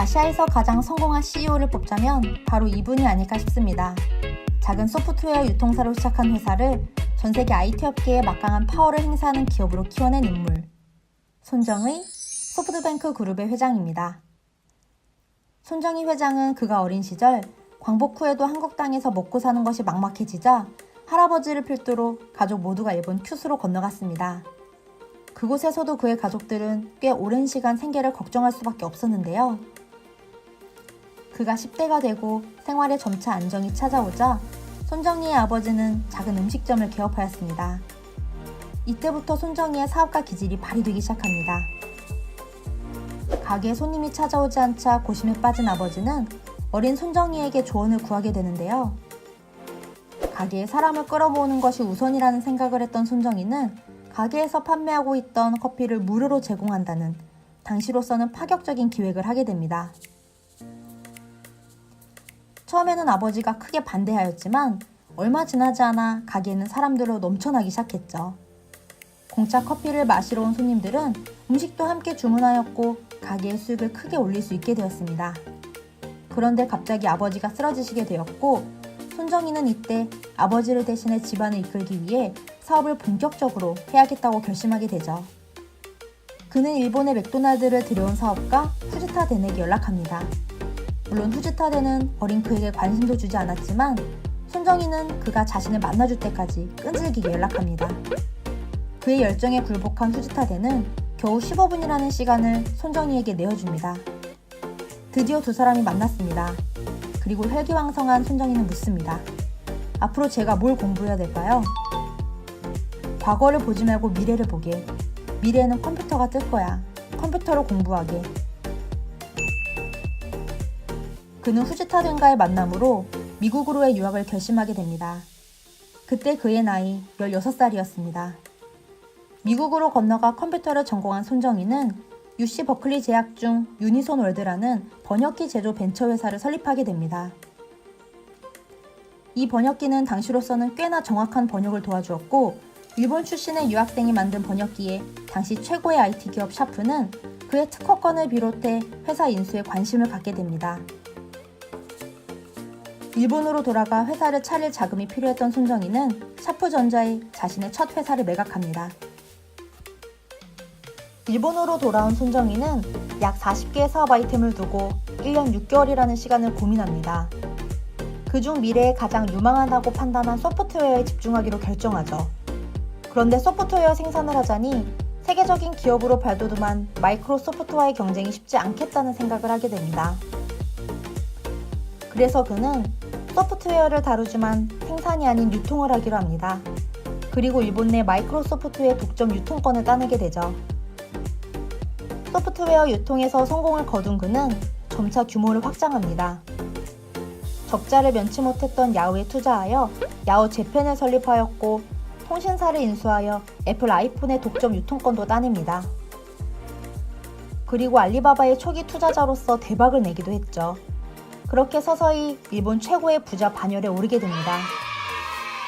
아시아에서 가장 성공한 CEO를 뽑자면 바로 이분이 아닐까 싶습니다. 작은 소프트웨어 유통사로 시작한 회사를 전 세계 IT 업계에 막강한 파워를 행사하는 기업으로 키워낸 인물. 손정의 소프트뱅크 그룹의 회장입니다. 손정의 회장은 그가 어린 시절 광복 후에도 한국 땅에서 먹고 사는 것이 막막해지자 할아버지를 필두로 가족 모두가 일본 큐슈로 건너갔습니다. 그곳에서도 그의 가족들은 꽤 오랜 시간 생계를 걱정할 수밖에 없었는데요. 그가 10대가 되고 생활에 점차 안정이 찾아오자 손정의의 아버지는 작은 음식점을 개업하였습니다. 이때부터 손정의의 사업가 기질이 발휘되기 시작합니다. 가게에 손님이 찾아오지 않자 고심에 빠진 아버지는 어린 손정의에게 조언을 구하게 되는데요. 가게에 사람을 끌어모으는 것이 우선이라는 생각을 했던 손정의는 가게에서 판매하고 있던 커피를 무료로 제공한다는 당시로서는 파격적인 기획을 하게 됩니다. 처음에는 아버지가 크게 반대하였지만 얼마 지나지 않아 가게에는 사람들로 넘쳐나기 시작했죠. 공짜 커피를 마시러 온 손님들은 음식도 함께 주문하였고 가게의 수익을 크게 올릴 수 있게 되었습니다. 그런데 갑자기 아버지가 쓰러지시게 되었고 손정의는 이때 아버지를 대신해 집안을 이끌기 위해 사업을 본격적으로 해야겠다고 결심하게 되죠. 그는 일본의 맥도날드를 들여온 사업가 후지타 덴에게 연락합니다. 물론 후지타 덴은 어린 그에게 관심도 주지 않았지만 손정의는 그가 자신을 만나줄 때까지 끈질기게 연락합니다. 그의 열정에 굴복한 후지타 덴은 겨우 15분이라는 시간을 손정의에게 내어줍니다. 드디어 두 사람이 만났습니다. 그리고 혈기왕성한 손정의는 묻습니다. 앞으로 제가 뭘 공부해야 될까요? 과거를 보지 말고 미래를 보게. 미래에는 컴퓨터가 뜰 거야. 컴퓨터로 공부하게. 그는 후지타 덴과의 만남으로 미국으로의 유학을 결심하게 됩니다. 그때 그의 나이 16살이었습니다. 미국으로 건너가 컴퓨터를 전공한 손정의는 UC 버클리 재학 중 유니손 월드라는 번역기 제조 벤처 회사를 설립하게 됩니다. 이 번역기는 당시로서는 꽤나 정확한 번역을 도와주었고 일본 출신의 유학생이 만든 번역기에 당시 최고의 IT 기업 샤프는 그의 특허권을 비롯해 회사 인수에 관심을 갖게 됩니다. 일본으로 돌아가 회사를 차릴 자금이 필요했던 손정의는 샤프전자에 자신의 첫 회사를 매각합니다. 일본으로 돌아온 손정의는 약 40개의 사업 아이템을 두고 1년 6개월이라는 시간을 고민합니다. 그중 미래에 가장 유망하다고 판단한 소프트웨어에 집중하기로 결정하죠. 그런데 소프트웨어 생산을 하자니 세계적인 기업으로 발돋움한 마이크로소프트와의 경쟁이 쉽지 않겠다는 생각을 하게 됩니다. 그래서 그는 소프트웨어를 다루지만 생산이 아닌 유통을 하기로 합니다. 그리고 일본 내 마이크로소프트의 독점 유통권을 따내게 되죠. 소프트웨어 유통에서 성공을 거둔 그는 점차 규모를 확장합니다. 적자를 면치 못했던 야후에 투자하여 야후 재팬을 설립하였고 통신사를 인수하여 애플 아이폰의 독점 유통권도 따냅니다. 그리고 알리바바의 초기 투자자로서 대박을 내기도 했죠. 그렇게 서서히 일본 최고의 부자 반열에 오르게 됩니다.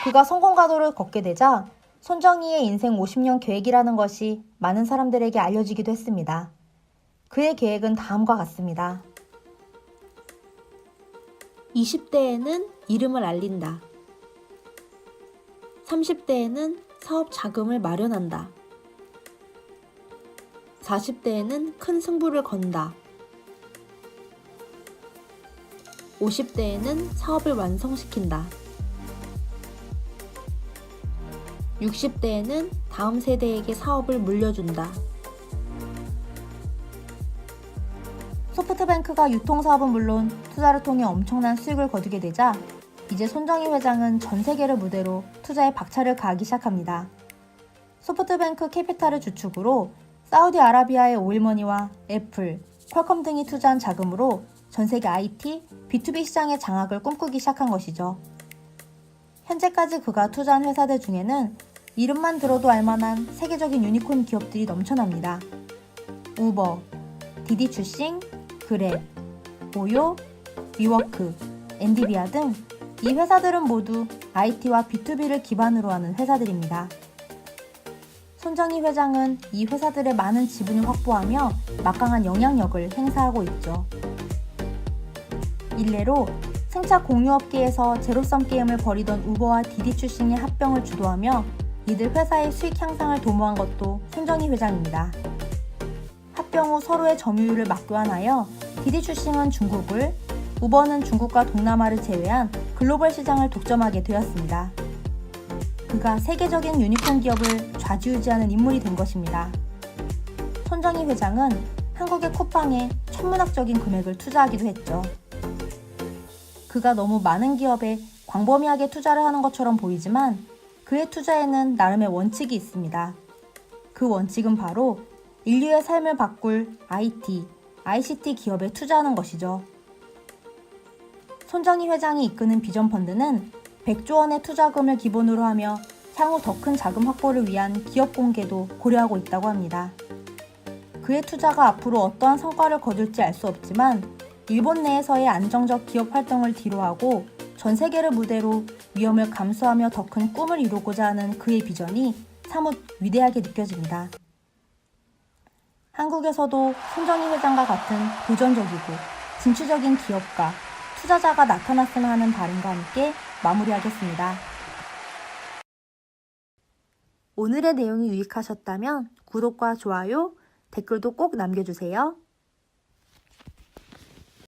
그가 성공 가도를 걷게 되자 손정의의 인생 50년 계획이라는 것이 많은 사람들에게 알려지기도 했습니다. 그의 계획은 다음과 같습니다. 20대에는 이름을 알린다. 30대에는 사업 자금을 마련한다. 40대에는 큰 승부를 건다. 50대에는 사업을 완성시킨다. 60대에는 다음 세대에게 사업을 물려준다. 소프트뱅크가 유통사업은 물론 투자를 통해 엄청난 수익을 거두게 되자 이제 손정의 회장은 전 세계를 무대로 투자에 박차를 가하기 시작합니다. 소프트뱅크 캐피탈을 주축으로 사우디아라비아의 오일머니와 애플, 퀄컴 등이 투자한 자금으로 전 세계 IT, B2B 시장의 장악을 꿈꾸기 시작한 것이죠. 현재까지 그가 투자한 회사들 중에는 이름만 들어도 알만한 세계적인 유니콘 기업들이 넘쳐납니다. 우버, 디디추싱, 그랩, 오요, 위워크, 엔디비아 등 이 회사들은 모두 IT와 B2B를 기반으로 하는 회사들입니다. 손정의 회장은 이 회사들의 많은 지분을 확보하며 막강한 영향력을 행사하고 있죠. 일례로 승차 공유업계에서 제로섬 게임을 벌이던 우버와 디디 출신의 합병을 주도하며 이들 회사의 수익 향상을 도모한 것도 손정희 회장입니다. 합병 후 서로의 점유율을 맞교환하여 디디 출신은 중국을, 우버는 중국과 동남아를 제외한 글로벌 시장을 독점하게 되었습니다. 그가 세계적인 유니콘 기업을 좌지우지하는 인물이 된 것입니다. 손정희 회장은 한국의 쿠팡에 천문학적인 금액을 투자하기도 했죠. 그가 너무 많은 기업에 광범위하게 투자를 하는 것처럼 보이지만 그의 투자에는 나름의 원칙이 있습니다. 그 원칙은 바로 인류의 삶을 바꿀 IT, ICT 기업에 투자하는 것이죠. 손정희 회장이 이끄는 비전 펀드는 100조 원의 투자금을 기본으로 하며 향후 더 큰 자금 확보를 위한 기업 공개도 고려하고 있다고 합니다. 그의 투자가 앞으로 어떠한 성과를 거둘지 알 수 없지만 일본 내에서의 안정적 기업 활동을 뒤로하고 전 세계를 무대로 위험을 감수하며 더 큰 꿈을 이루고자 하는 그의 비전이 사뭇 위대하게 느껴집니다. 한국에서도 손정희 회장과 같은 도전적이고 진취적인 기업가, 투자자가 나타났으면 하는 바람과 함께 마무리하겠습니다. 오늘의 내용이 유익하셨다면 구독과 좋아요, 댓글도 꼭 남겨주세요.